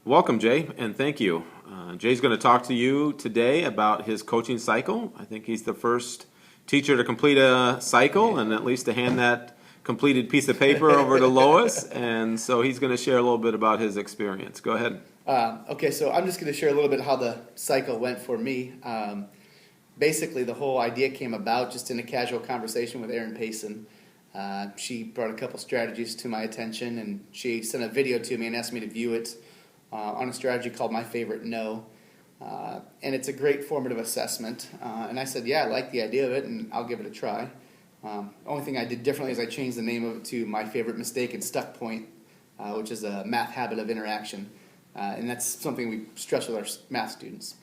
Welcome, Jay, and thank you. Jay's going to talk to you today about his coaching cycle. I think he's the first teacher to complete a cycle and at least to hand that completed piece of paper over to Lois. And so he's going to share a little bit about his experience. Go ahead. Okay, so I'm just going to share a little bit how the cycle went for me. Basically, the whole idea came about just in a casual conversation with Erin Payson. She brought a couple strategies to my attention, and she sent a video to me and asked me to view it on a strategy called My Favorite No. And it's a great formative assessment. And I said, yeah, I like the idea of it, and I'll give it a try. Only thing I did differently is I changed the name of it to My Favorite Mistake and Stuck Point, which is a math habit of interaction. And that's something we stress with our math students.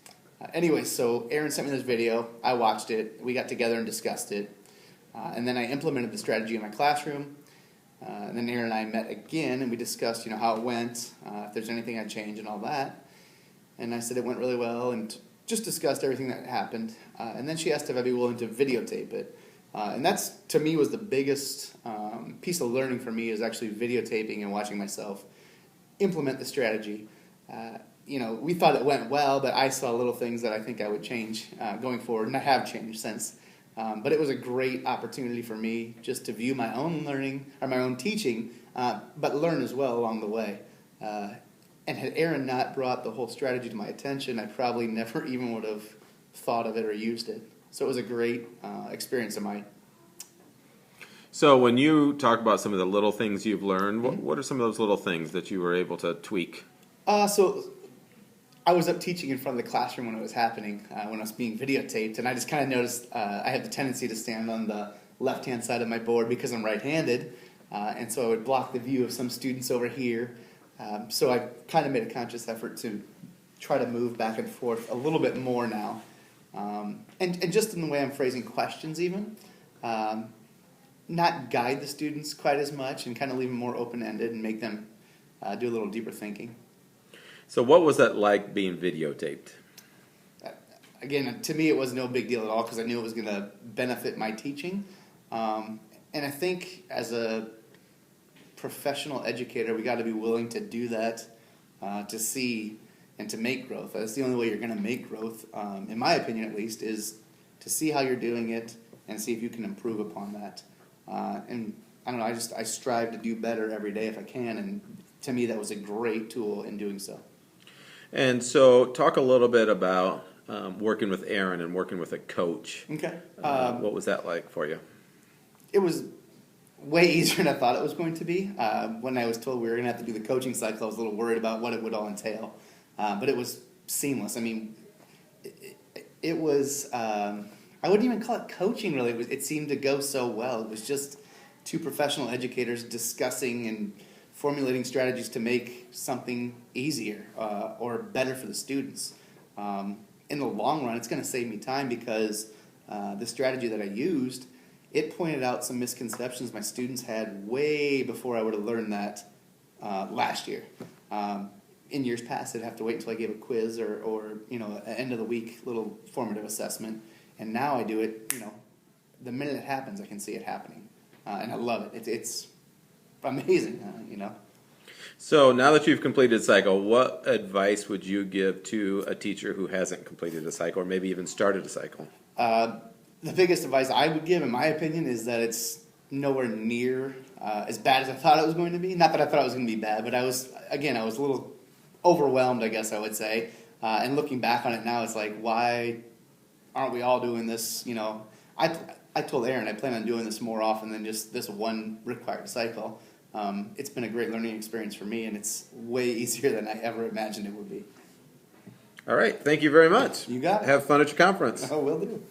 Anyway, so Erin sent me this video. I watched it. We got together and discussed it. And then I implemented the strategy in my classroom. And then Erin and I met again, and we discussed, how it went, if there's anything I'd change and all that. And I said it went really well, and just discussed everything that happened. And then she asked if I'd be willing to videotape it. And that's, to me, was the biggest piece of learning for me, is actually videotaping and watching myself implement the strategy. We thought it went well, but I saw little things that I think I would change going forward, and I have changed since. But it was a great opportunity for me just to view my own learning, or my own teaching, but learn as well along the way. And had Erin not brought the whole strategy to my attention, I probably never even would have thought of it or used it. So it was a great experience of mine. So when you talk about some of the little things you've learned, what are some of those little things that you were able to tweak? So I was up teaching in front of the classroom when it was happening, when I was being videotaped, and I just kind of noticed I have the tendency to stand on the left-hand side of my board because I'm right-handed, and so I would block the view of some students over here. So I kind of made a conscious effort to try to move back and forth a little bit more now, and just in the way I'm phrasing questions even, not guide the students quite as much and kind of leave them more open-ended and make them do a little deeper thinking. So what was that like being videotaped? Again, to me, it was no big deal at all because I knew it was going to benefit my teaching. And I think as a professional educator, we got to be willing to do that to see and to make growth. That's the only way you're going to make growth, in my opinion at least, is to see how you're doing it and see if you can improve upon that. And I don't know, I strive to do better every day if I can, and to me that was a great tool in doing so. And so talk a little bit about working with Erin and working with a coach. Okay. What was that like for you? It was way easier than I thought it was going to be. When I was told we were going to have to do the coaching cycle, I was a little worried about what it would all entail. But it was seamless. I mean, it was, I wouldn't even call it coaching really. It seemed to go so well. It was just two professional educators discussing and formulating strategies to make something easier or better for the students. In the long run, it's going to save me time because the strategy that I used, it pointed out some misconceptions my students had way before I would have learned that last year. In years past, I'd have to wait until I gave a quiz or an end of the week little formative assessment. And now I do it, the minute it happens, I can see it happening. And I love it. It's amazing, So now that you've completed a cycle, what advice would you give to a teacher who hasn't completed a cycle or maybe even started a cycle? The biggest advice I would give, in my opinion, is that it's nowhere near as bad as I thought it was going to be. Not that I thought it was going to be bad, but I was a little overwhelmed, I guess I would say. And looking back on it now, it's like, why aren't we all doing this? I told Erin I plan on doing this more often than just this one required cycle. It's been a great learning experience for me, and it's way easier than I ever imagined it would be. All right. Thank you very much. You got it. Have fun at your conference. Oh, will do.